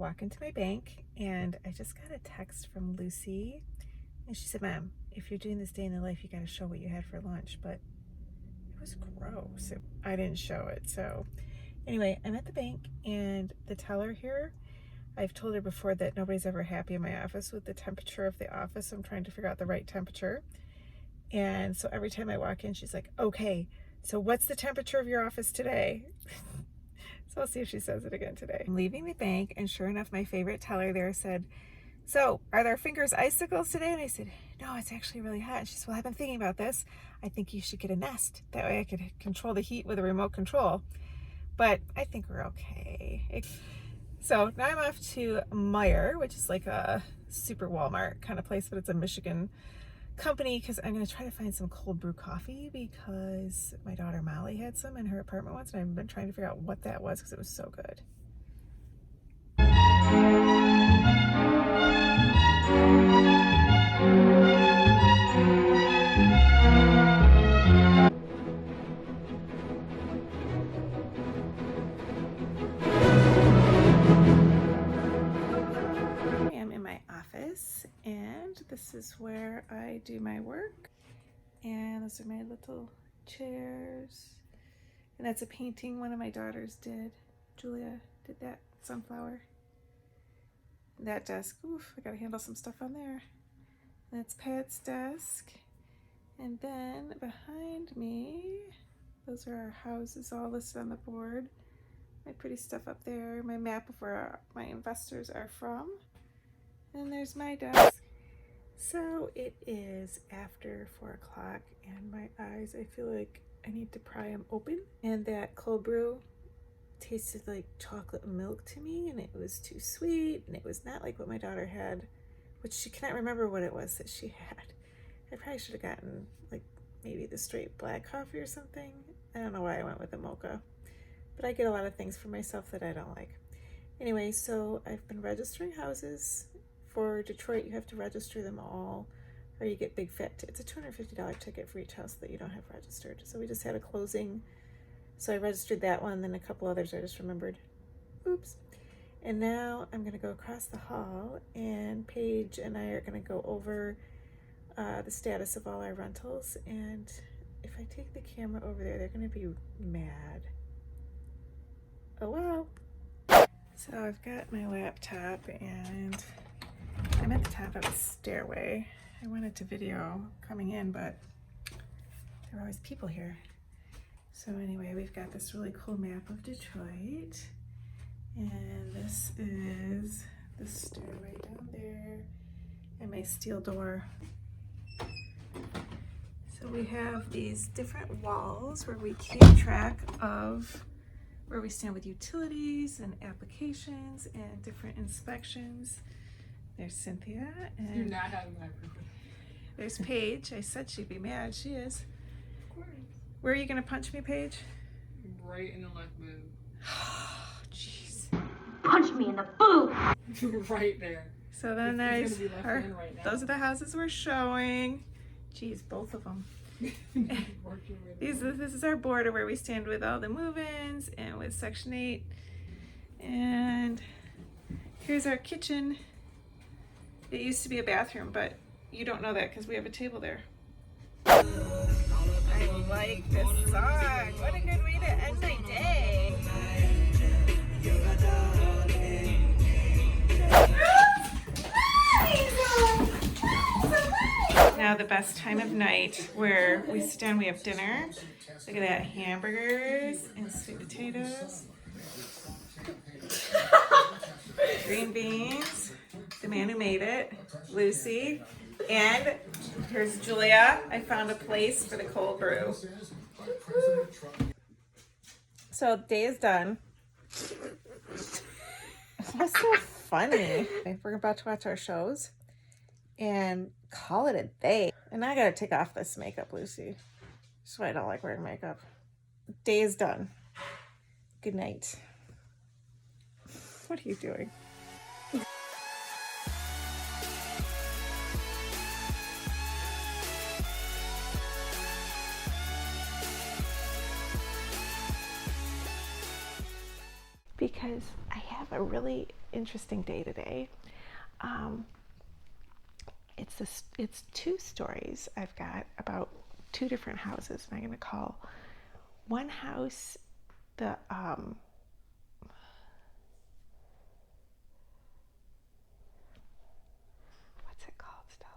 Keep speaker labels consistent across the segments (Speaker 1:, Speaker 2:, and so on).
Speaker 1: walk into my bank and I just got a text from Lucy and she said, Mom, if you're doing this day in the life, you got to show what you had for lunch. But it was gross. I didn't show it. So anyway, I'm at the bank and the teller here, I've told her before that nobody's ever happy in my office with the temperature of the office. I'm trying to figure out the right temperature. And so every time I walk in, she's like, okay, so what's the temperature of your office today? So I'll see if she says it again today. I'm leaving the bank, and sure enough, my favorite teller there said, so are their fingers icicles today? And I said, no, it's actually really hot. And she said, well, I've been thinking about this. I think you should get a Nest. That way I could control the heat with a remote control. But I think we're okay. So now I'm off to Meijer, which is like a super Walmart kind of place, but it's a Michigan company, because I'm going to try to find some cold brew coffee because my daughter Molly had some in her apartment once, and I've been trying to figure out what that was because it was so good. And this is where I do my work, and those are my little chairs, and that's a painting one of my daughters did. Julia did that sunflower. And that desk, oof, I gotta handle some stuff on there. And that's Pat's desk, and then behind me, those are our houses all listed on the board. My pretty stuff up there, my map of where my investors are from. And there's my desk. So it is after 4 o'clock and my eyes, I feel like I need to pry them open. And that cold brew tasted like chocolate milk to me, and it was too sweet, and it was not like what my daughter had, which she cannot remember what it was that she had. I probably should have gotten like maybe the straight black coffee or something. I don't know why I went with the mocha, but I get a lot of things for myself that I don't like. Anyway, so I've been registering houses. For Detroit, you have to register them all, or you get big fat. It's a $250 ticket for each house that you don't have registered. So we just had a closing, so I registered that one, then a couple others I just remembered. Oops. And now I'm gonna go across the hall, and Paige and I are gonna go over the status of all our rentals. And if I take the camera over there, they're gonna be mad. Oh well. So I've got my laptop, and I'm at the top of a stairway. I wanted to video coming in, but there are always people here. So anyway, we've got this really cool map of Detroit, and this is the stairway down there, and my steel door. So we have these different walls where we keep track of where we stand with utilities and applications and different inspections. There's Cynthia, and
Speaker 2: you're not having my approval.
Speaker 1: There's Paige. I said she'd be mad. She is.
Speaker 2: Of course.
Speaker 1: Where are you gonna punch me, Paige?
Speaker 2: Right in the left boob.
Speaker 1: Jeez.
Speaker 3: Punch me in the boob.
Speaker 2: Right there.
Speaker 1: So then there's her. Right, those are the houses we're showing. Jeez, both of them. This is our border where we stand with all the move-ins and with Section 8. And here's our kitchen. It used to be a bathroom, but you don't know that because we have a table there. I like this song. What a good way to end my day. Now the best time of night where we sit down, we have dinner. Look at that, hamburgers and sweet potatoes. Green beans. The man who made it, Lucy, and here's Julia. I found a place for the cold brew. So day is done. That's so funny. We're about to watch our shows and call it a day. And I gotta take off this makeup, Lucy. That's why I don't like wearing makeup. Day is done. Good night. What are you doing? Because I have have a really interesting day today. It's two stories I've got about two different houses, and I'm going to call one house the what's it called, Stella?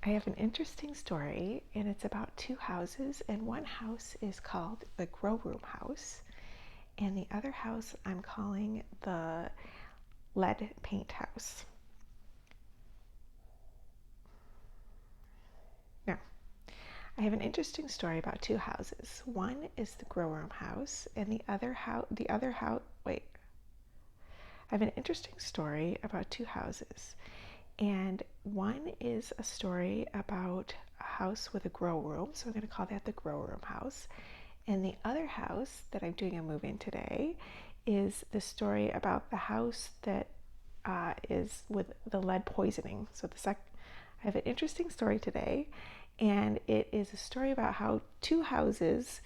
Speaker 1: I have an interesting story, and it's about two houses, and one house is called the Grow Room House, and the other house I'm calling the Lead Paint House. Now, I have an interesting story about two houses. One is the Grow Room House, and the other house, I have an interesting story about two houses. And one is a story about a house with a grow room, so I'm going to call that the Grow Room House. And the other house that I'm doing a move-in today is the story about the house that is with the lead poisoning. So I have an interesting story today, and it is a story about how two houses